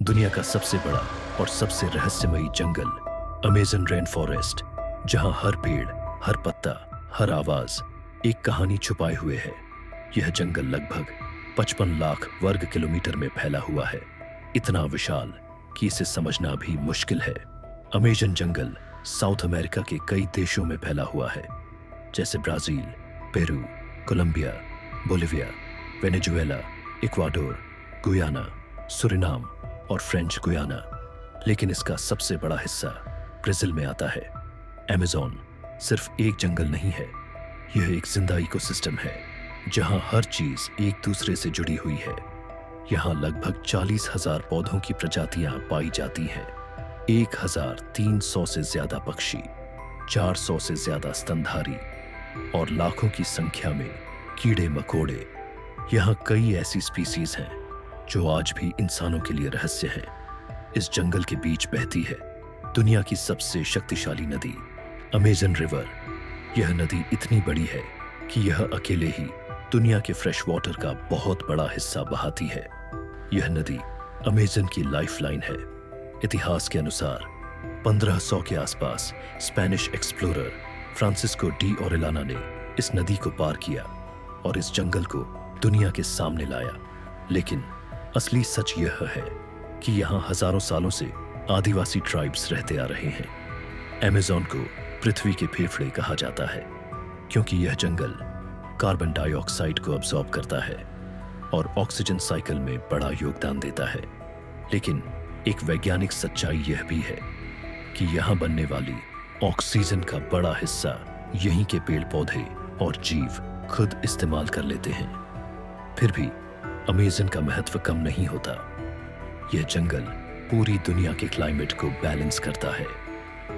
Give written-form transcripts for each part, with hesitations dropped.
दुनिया का सबसे बड़ा और सबसे रहस्यमयी जंगल अमेज़न रेन फॉरेस्ट, जहां हर पेड़, हर पत्ता, हर आवाज एक कहानी छुपाए हुए है। यह जंगल लगभग 55 लाख वर्ग किलोमीटर में फैला हुआ है, इतना विशाल कि इसे समझना भी मुश्किल है। अमेज़न जंगल साउथ अमेरिका के कई देशों में फैला हुआ है, जैसे Brazil, Peru, Colombia, Bolivia, Venezuela, Ecuador, Guyana, Suriname और फ्रेंच गुयाना। लेकिन इसका सबसे बड़ा हिस्सा ब्राजील में आता है। अमेज़न सिर्फ एक जंगल नहीं है, यह एक जिंदा इकोसिस्टम है जहां हर चीज एक दूसरे से जुड़ी हुई है। यहाँ लगभग 40,000 पौधों की प्रजातियां पाई जाती हैं, 1,300 से ज्यादा पक्षी, 400 से ज्यादा स्तनधारी और लाखों की संख्या में कीड़े मकोड़े। यहाँ कई ऐसी स्पीसीज हैं जो आज भी इंसानों के लिए रहस्य हैं। इस जंगल के बीच बहती है दुनिया की सबसे शक्तिशाली नदी अमेज़न रिवर। यह नदी इतनी बड़ी है कि यह अकेले ही दुनिया के फ्रेश वाटर का बहुत बड़ा हिस्सा बहाती है। यह नदी अमेज़न की लाइफलाइन है। इतिहास के अनुसार 1500 के आसपास Spanish explorer Francisco de Orellana ने इस नदी को पार किया और इस जंगल को दुनिया के सामने लाया। लेकिन असली सच यह है कि यहाँ हजारों सालों से आदिवासी ट्राइब्स रहते आ रहे हैं। अमेज़न को पृथ्वी के फेफड़े कहा जाता है क्योंकि यह जंगल कार्बन डाइऑक्साइड को अब्सॉर्ब करता है और ऑक्सीजन साइकिल में बड़ा योगदान देता है। लेकिन एक वैज्ञानिक सच्चाई यह भी है कि यहाँ बनने वाली ऑक्सीजन का बड़ा हिस्सा यहीं के पेड़ पौधे और जीव खुद इस्तेमाल कर लेते हैं। फिर भी अमेज़न का महत्व कम नहीं होता। यह जंगल पूरी दुनिया के क्लाइमेट को बैलेंस करता है।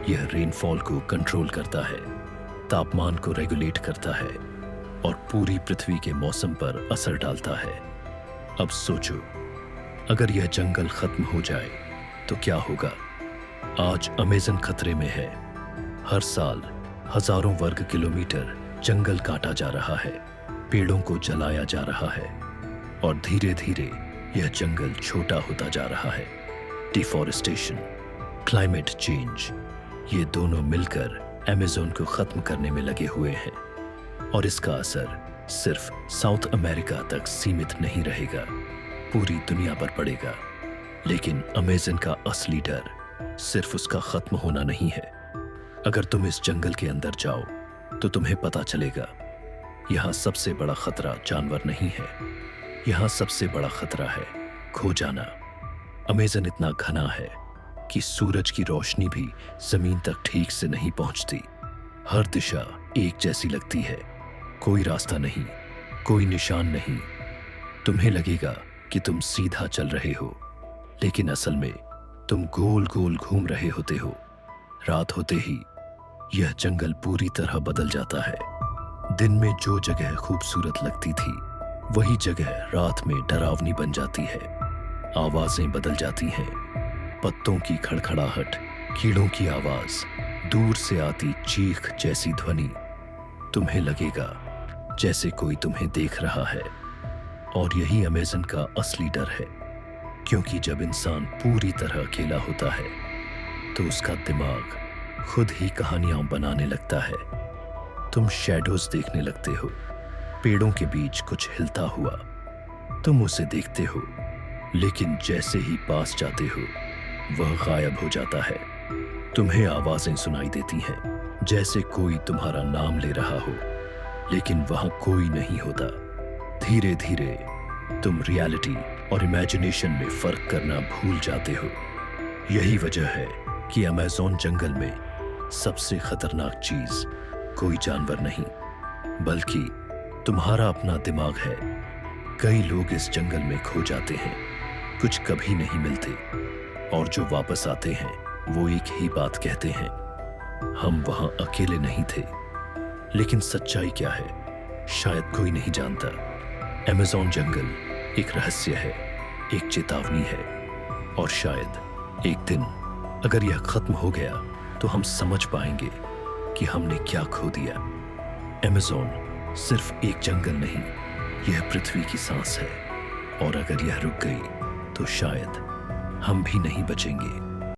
यह रेनफॉल को कंट्रोल करता है, तापमान को रेगुलेट करता है और पूरी पृथ्वी के मौसम पर असर डालता है। अब सोचो, अगर यह जंगल खत्म हो जाए तो क्या होगा? आज अमेज़न खतरे में है। हर साल हजारों वर्ग किलोमीटर जंगल काटा जा रहा है, पेड़ों को जलाया जा रहा है और धीरे धीरे यह जंगल छोटा होता जा रहा है। डिफॉरेस्टेशन, क्लाइमेट चेंज, ये दोनों मिलकर अमेज़न को खत्म करने में लगे हुए हैं और इसका असर सिर्फ साउथ अमेरिका तक सीमित नहीं रहेगा, पूरी दुनिया पर पड़ेगा। लेकिन अमेज़न का असली डर सिर्फ उसका खत्म होना नहीं है। अगर तुम इस जंगल के अंदर जाओ तो तुम्हें पता चलेगा यहाँ सबसे बड़ा खतरा जानवर नहीं है, यहाँ सबसे बड़ा खतरा है खो जाना। अमेज़न इतना घना है कि सूरज की रोशनी भी जमीन तक ठीक से नहीं पहुंचती। हर दिशा एक जैसी लगती है, कोई रास्ता नहीं, कोई निशान नहीं। तुम्हें लगेगा कि तुम सीधा चल रहे हो, लेकिन असल में तुम गोल गोल घूम रहे होते हो। रात होते ही यह जंगल पूरी तरह बदल जाता है। दिन में जो जगह खूबसूरत लगती थी वही जगह रात में डरावनी बन जाती है। आवाजें बदल जाती हैं, पत्तों की खड़खड़ाहट, कीड़ों की आवाज, दूर से आती चीख जैसी ध्वनि। तुम्हें लगेगा जैसे कोई तुम्हें देख रहा है। और यही अमेज़न का असली डर है, क्योंकि जब इंसान पूरी तरह अकेला होता है तो उसका दिमाग खुद ही कहानियां बनाने लगता है। तुम शैडोज देखने लगते हो, पेड़ों के बीच कुछ हिलता हुआ। तुम उसे देखते हो, लेकिन जैसे ही पास जाते हो वह गायब हो जाता है। तुम्हें आवाजें सुनाई देती हैं, जैसे कोई तुम्हारा नाम ले रहा हो, लेकिन वहां कोई नहीं होता। धीरे धीरे तुम रियलिटी और इमेजिनेशन में फर्क करना भूल जाते हो। यही वजह है कि अमेज़न जंगल में सबसे खतरनाक चीज कोई जानवर नहीं, बल्कि तुम्हारा अपना दिमाग है। कई लोग इस जंगल में खो जाते हैं, कुछ कभी नहीं मिलते, और जो वापस आते हैं वो एक ही बात कहते हैं, हम वहां अकेले नहीं थे। लेकिन सच्चाई क्या है, शायद कोई नहीं जानता। अमेज़न जंगल एक रहस्य है, एक चेतावनी है, और शायद एक दिन अगर यह खत्म हो गया तो हम समझ पाएंगे कि हमने क्या खो दिया। अमेज़न सिर्फ एक जंगल नहीं, यह पृथ्वी की सांस है, और अगर यह रुक गई तो शायद हम भी नहीं बचेंगे।